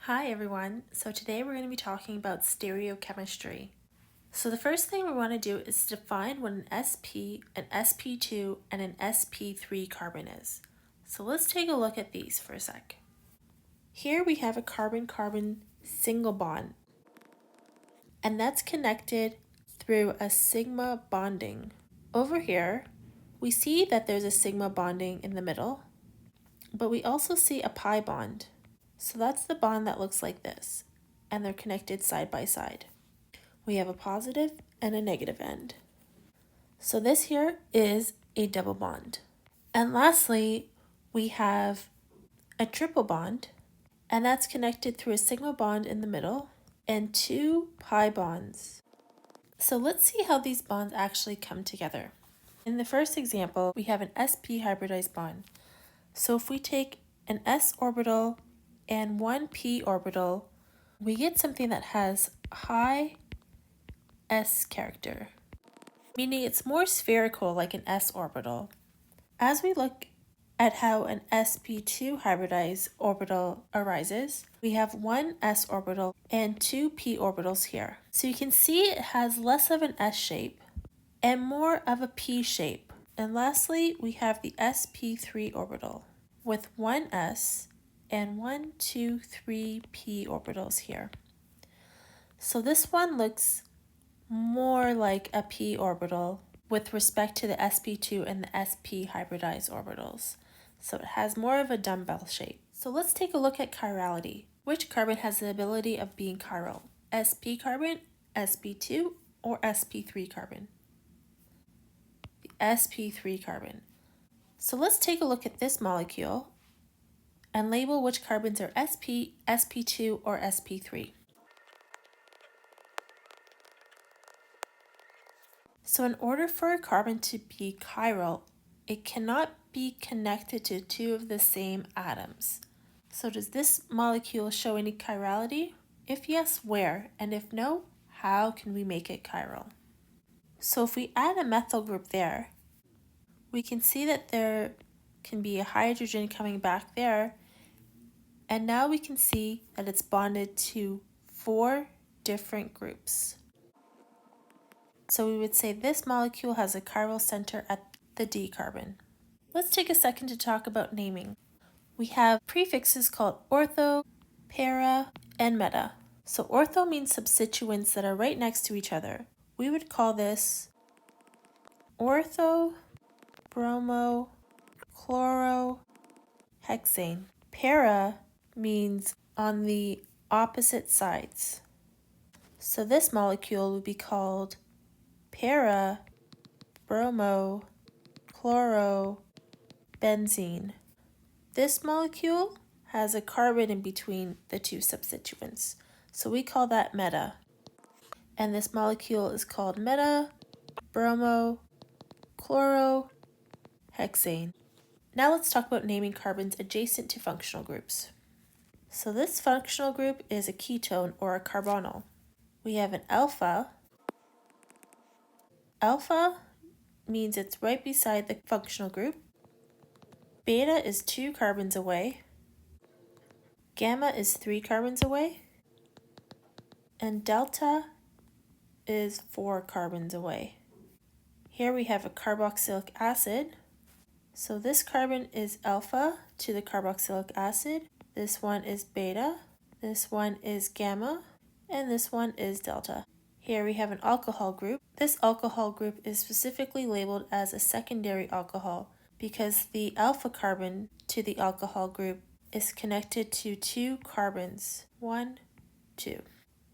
Hi everyone, so today we're going to be talking about stereochemistry. So the first thing we want to do is define what an sp, an sp2, and an sp3 carbon is. So let's take a look at these for a sec. Here we have a carbon-carbon single bond, and that's connected through a sigma bonding. Over here, we see that there's a sigma bonding in the middle, but we also see a pi bond. So that's the bond that looks like this, and they're connected side by side. We have a positive and a negative end. So this here is a double bond. And lastly, we have a triple bond, and that's connected through a sigma bond in the middle and two pi bonds. So let's see how these bonds actually come together. In the first example, we have an sp hybridized bond. So if we take an s orbital and one p orbital, we get something that has high s character, meaning it's more spherical like an s orbital. As we look at how an sp2 hybridized orbital arises, we have one s orbital and two p orbitals here. So you can see it has less of an s shape and more of a p shape. And lastly, we have the sp3 orbital with one s and 1, 2, 3 p orbitals here. So this one looks more like a p orbital with respect to the sp2 and the sp hybridized orbitals. So it has more of a dumbbell shape. So let's take a look at chirality. Which carbon has the ability of being chiral? sp carbon, sp2, or sp3 carbon? The sp3 carbon. So let's take a look at this molecule and label which carbons are sp, sp2, or sp3. So in order for a carbon to be chiral, it cannot be connected to two of the same atoms. So does this molecule show any chirality? If yes, where? And if no, how can we make it chiral? So if we add a methyl group there, we can see that there can be a hydrogen coming back there, and now we can see that it's bonded to 4 different groups. So we would say this molecule has a chiral center at the D carbon. Let's take a second to talk about naming. We have prefixes called ortho, para, and meta. So ortho means substituents that are right next to each other. We would call this ortho, bromo, chloro, hexane. Para means on the opposite sides. So this molecule would be called para, bromo, chloro, benzene. This molecule has a carbon in between the two substituents, so we call that meta. And this molecule is called meta, bromo, chloro, hexane. Now let's talk about naming carbons adjacent to functional groups. So this functional group is a ketone or a carbonyl. We have an alpha. Alpha means it's right beside the functional group. Beta is 2 carbons away. Gamma is 3 carbons away. And delta is 4 carbons away. Here we have a carboxylic acid. So this carbon is alpha to the carboxylic acid. This one is beta. This one is gamma. And this one is delta. Here we have an alcohol group. This alcohol group is specifically labeled as a secondary alcohol because the alpha carbon to the alcohol group is connected to 2 carbons. 1, 2.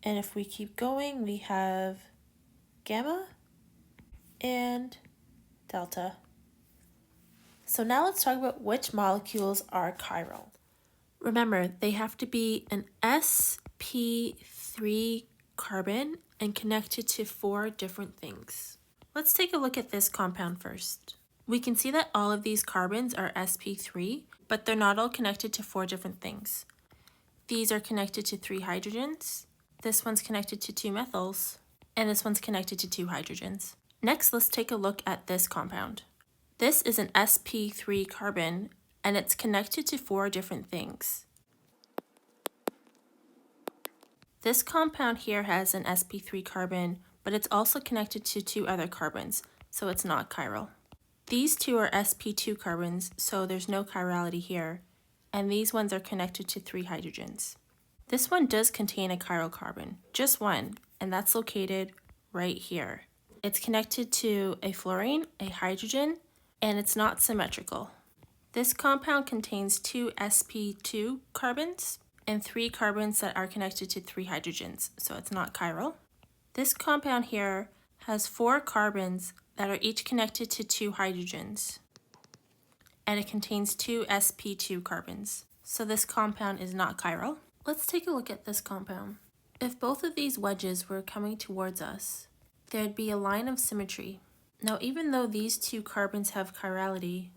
And if we keep going, we have gamma and delta. So now let's talk about which molecules are chiral. Remember, they have to be an sp3 carbon and connected to 4 different things. Let's take a look at this compound first. We can see that all of these carbons are sp3, but they're not all connected to 4 different things. These are connected to 3 hydrogens, this one's connected to 2 methyls, and this one's connected to 2 hydrogens. Next, let's take a look at this compound. This is an sp3 carbon, and it's connected to 4 different things. This compound here has an sp3 carbon, but it's also connected to 2 other carbons, so it's not chiral. These 2 are sp2 carbons, so there's no chirality here, and these ones are connected to 3 hydrogens. This one does contain a chiral carbon, just one, and that's located right here. It's connected to a fluorine, a hydrogen, and it's not symmetrical. This compound contains 2 sp2 carbons and 3 carbons that are connected to 3 hydrogens, so it's not chiral. This compound here has 4 carbons that are each connected to 2 hydrogens, and it contains 2 sp2 carbons, so this compound is not chiral. Let's take a look at this compound. If both of these wedges were coming towards us, there'd be a line of symmetry. Now, even though these 2 carbons have chirality,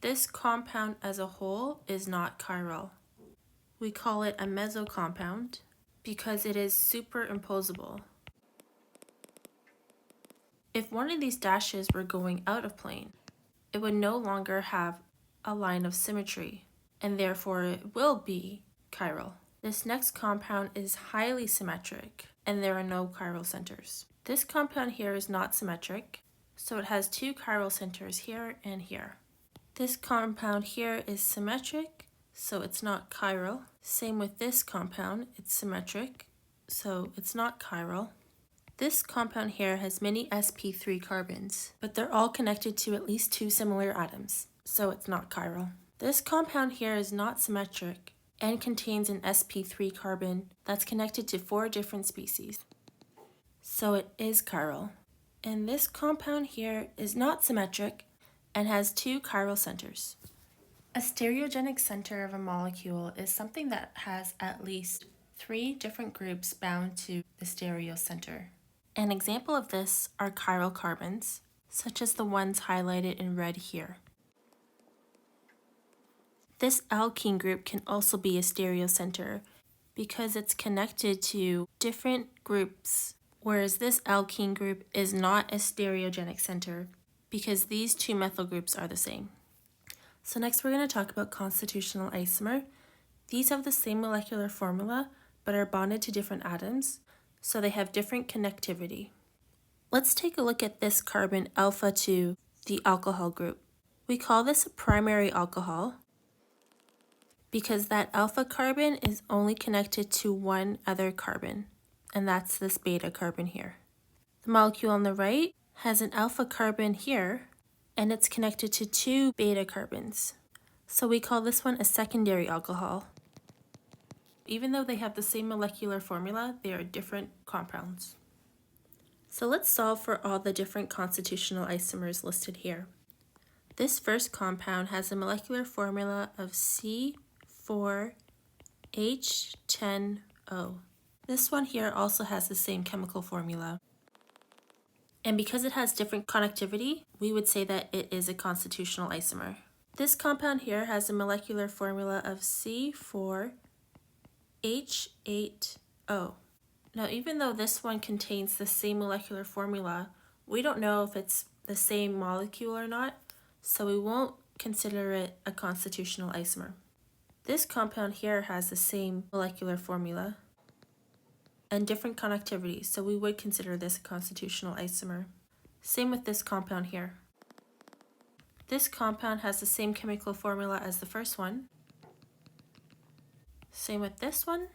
this compound as a whole is not chiral. We call it a mesocompound because it is superimposable. If one of these dashes were going out of plane, it would no longer have a line of symmetry, and therefore it will be chiral. This next compound is highly symmetric, and there are no chiral centers. This compound here is not symmetric, so it has 2 chiral centers here and here. This compound here is symmetric, so it's not chiral. Same with this compound, it's symmetric, so it's not chiral. This compound here has many sp3 carbons, but they're all connected to at least 2 similar atoms, so it's not chiral. This compound here is not symmetric and contains an sp3 carbon that's connected to 4 different species, so it is chiral. And this compound here is not symmetric and has 2 chiral centers. A stereogenic center of a molecule is something that has at least 3 different groups bound to the stereocenter. An example of this are chiral carbons, such as the ones highlighted in red here. This alkene group can also be a stereocenter because it's connected to different groups, whereas this alkene group is not a stereogenic center because these 2 methyl groups are the same. So next we're going to talk about constitutional isomer. These have the same molecular formula but are bonded to different atoms, so they have different connectivity. Let's take a look at this carbon alpha 2, the alcohol group. We call this a primary alcohol because that alpha carbon is only connected to 1 other carbon, and that's this beta carbon here. The molecule on the right has an alpha carbon here, and it's connected to 2 beta carbons. So we call this one a secondary alcohol. Even though they have the same molecular formula, they are different compounds. So let's solve for all the different constitutional isomers listed here. This first compound has a molecular formula of C4H10O. This one here also has the same chemical formula. And because it has different connectivity, we would say that it is a constitutional isomer. This compound here has a molecular formula of C4H8O. Now, even though this one contains the same molecular formula, we don't know if it's the same molecule or not, so we won't consider it a constitutional isomer. This compound here has the same molecular formula and different connectivity, so we would consider this a constitutional isomer. Same with this compound here. This compound has the same chemical formula as the first one. Same with this one.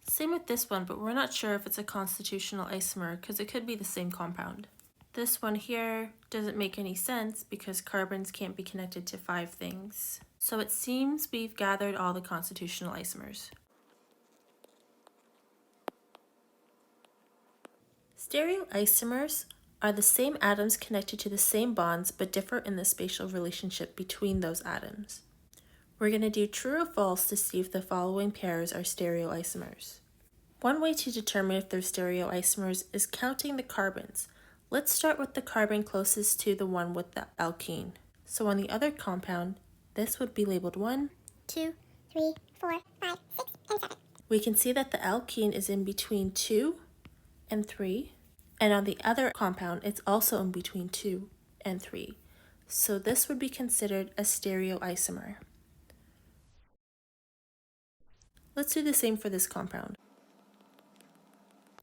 Same with this one, but we're not sure if it's a constitutional isomer because it could be the same compound. This one here doesn't make any sense because carbons can't be connected to 5 things. So it seems we've gathered all the constitutional isomers. Stereoisomers are the same atoms connected to the same bonds but differ in the spatial relationship between those atoms. We're going to do true or false to see if the following pairs are stereoisomers. One way to determine if they're stereoisomers is counting the carbons. Let's start with the carbon closest to the one with the alkene. So on the other compound, this would be labeled 1, 2, 3, 4, 5, 6, and 7. We can see that the alkene is in between 2 and 3, and on the other compound, it's also in between 2 and 3. So this would be considered a stereoisomer. Let's do the same for this compound.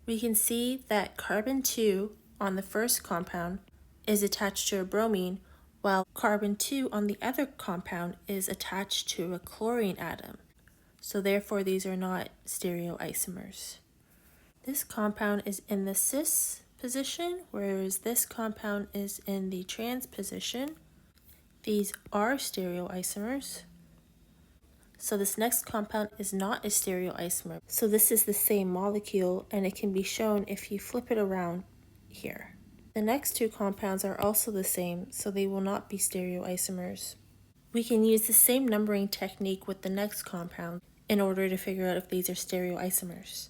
We can see that carbon 2 on the first compound is attached to a bromine, while carbon 2 on the other compound is attached to a chlorine atom. So therefore these are not stereoisomers. This compound is in the cis position, whereas this compound is in the trans position. These are stereoisomers. So this next compound is not a stereoisomer. So this is the same molecule, and it can be shown if you flip it around here. The next two compounds are also the same, so they will not be stereoisomers. We can use the same numbering technique with the next compound in order to figure out if these are stereoisomers.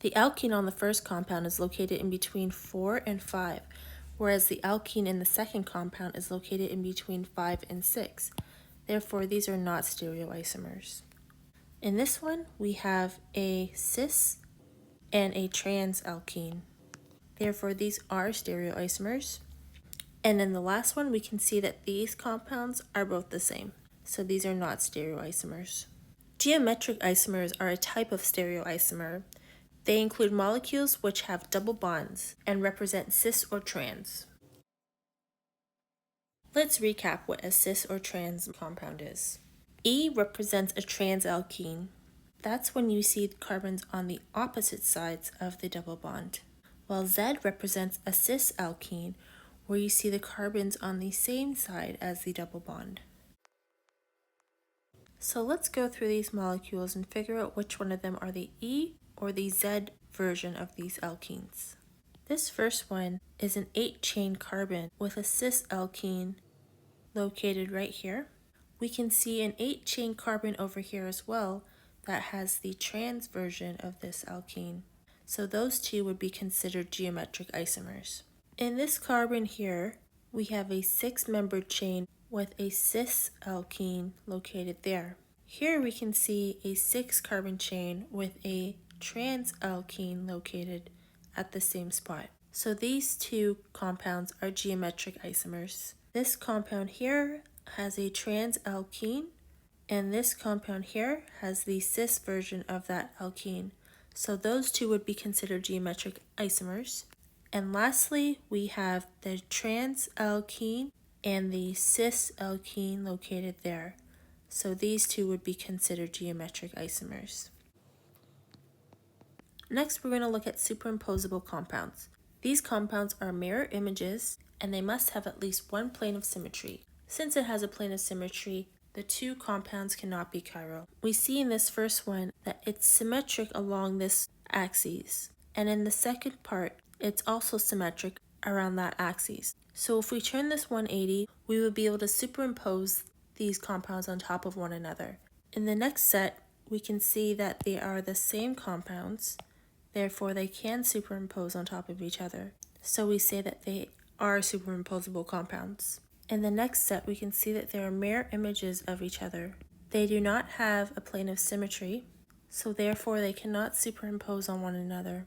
The alkene on the first compound is located in between 4 and 5, whereas the alkene in the second compound is located in between 5 and 6. Therefore, these are not stereoisomers. In this one, we have a cis and a trans alkene. Therefore, these are stereoisomers. And in the last one, we can see that these compounds are both the same. So these are not stereoisomers. Geometric isomers are a type of stereoisomer. They include molecules which have double bonds and represent cis or trans. Let's recap what a cis or trans compound is. E represents a trans alkene. That's when you see carbons on the opposite sides of the double bond. While Z represents a cis alkene, where you see the carbons on the same side as the double bond. So let's go through these molecules and figure out which one of them are the E or the Z version of these alkenes. This first one is an 8-chain carbon with a cis alkene located right here. We can see an 8-chain carbon over here as well that has the trans version of this alkene. So those two would be considered geometric isomers. In this carbon here, we have a 6-membered chain with a cis alkene located there. Here we can see a 6-carbon chain with a trans alkene located at the same spot. So these two compounds are geometric isomers. This compound here has a trans alkene, and this compound here has the cis version of that alkene. So those two would be considered geometric isomers. And lastly, we have the trans alkene and the cis alkene located there. So these two would be considered geometric isomers. Next, we're going to look at superimposable compounds. These compounds are mirror images, and they must have at least one plane of symmetry. Since it has a plane of symmetry, the two compounds cannot be chiral. We see in this first one that it's symmetric along this axis, and in the second part, it's also symmetric around that axis. So if we turn this 180, we would be able to superimpose these compounds on top of one another. In the next set, we can see that they are the same compounds, therefore they can superimpose on top of each other. So we say that they are superimposable compounds. In the next set, we can see that they are mirror images of each other. They do not have a plane of symmetry, so therefore they cannot superimpose on one another.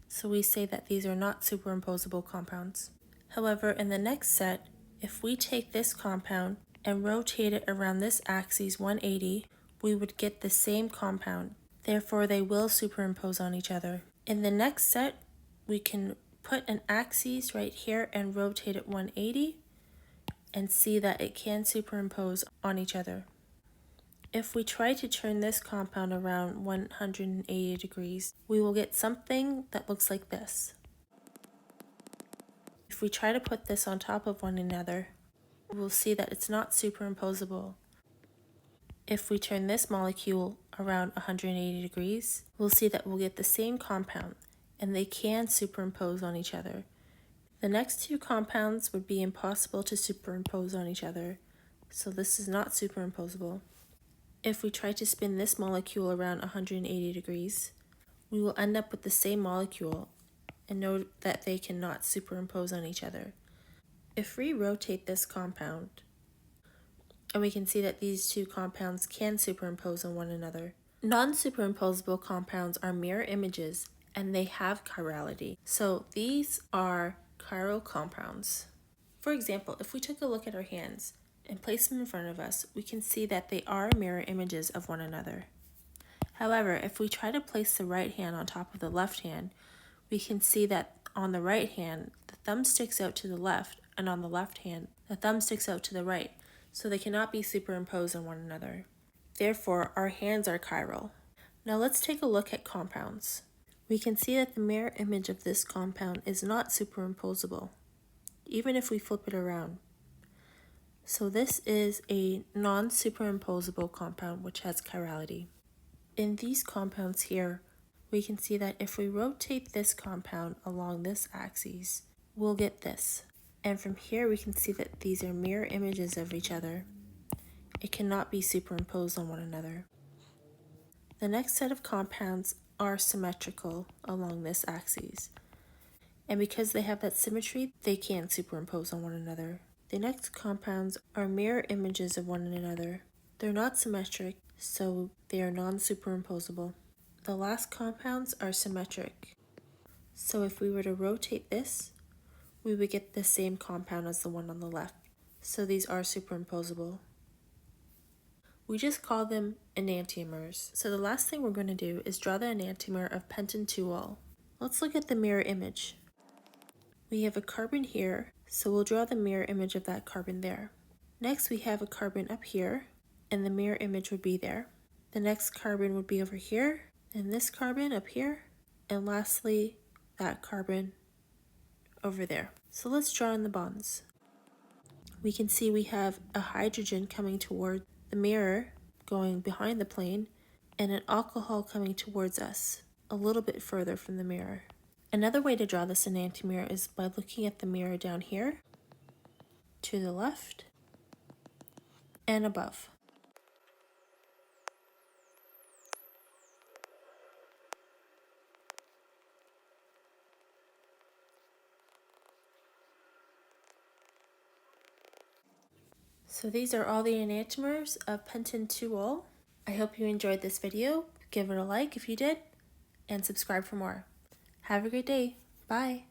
So we say that these are not superimposable compounds. However, in the next set, if we take this compound and rotate it around this axis 180, we would get the same compound. Therefore, they will superimpose on each other. In the next set, we can put an axis right here and rotate it 180 and see that it can superimpose on each other. If we try to turn this compound around 180 degrees, we will get something that looks like this. If we try to put this on top of one another, we'll see that it's not superimposable. If we turn this molecule around 180 degrees, we'll see that we'll get the same compound, and they can superimpose on each other. The next two compounds would be impossible to superimpose on each other, so this is not superimposable. If we try to spin this molecule around 180 degrees, we will end up with the same molecule, and note that they cannot superimpose on each other. If we rotate this compound, and we can see that these two compounds can superimpose on one another. Non-superimposable compounds are mirror images, and they have chirality. So these are chiral compounds. For example, if we took a look at our hands and place them in front of us, we can see that they are mirror images of one another. However, if we try to place the right hand on top of the left hand, we can see that on the right hand, the thumb sticks out to the left, and on the left hand, the thumb sticks out to the right, so they cannot be superimposed on one another. Therefore, our hands are chiral. Now let's take a look at compounds. We can see that the mirror image of this compound is not superimposable, even if we flip it around. So this is a non-superimposable compound which has chirality. In these compounds here, we can see that if we rotate this compound along this axis, we'll get this. And from here we can see that these are mirror images of each other. It cannot be superimposed on one another. The next set of compounds are symmetrical along this axis. And because they have that symmetry, they can't superimpose on one another. The next compounds are mirror images of one another. They're not symmetric, so they are non-superimposable. The last compounds are symmetric. So if we were to rotate this, we would get the same compound as the one on the left. So these are superimposable. We just call them enantiomers. So the last thing we're going to do is draw the enantiomer of pentanetol. Let's look at the mirror image. We have a carbon here, so we'll draw the mirror image of that carbon there. Next we have a carbon up here, and the mirror image would be there. The next carbon would be over here, and this carbon up here, and lastly that carbon over there. So let's draw in the bonds. We can see we have a hydrogen coming toward the mirror, going behind the plane, and an alcohol coming towards us, a little bit further from the mirror. Another way to draw this enantiomer is by looking at the mirror down here, to the left, and above. So these are all the enantiomers of pentanetol. I hope you enjoyed this video. Give it a like if you did, and subscribe for more. Have a great day. Bye.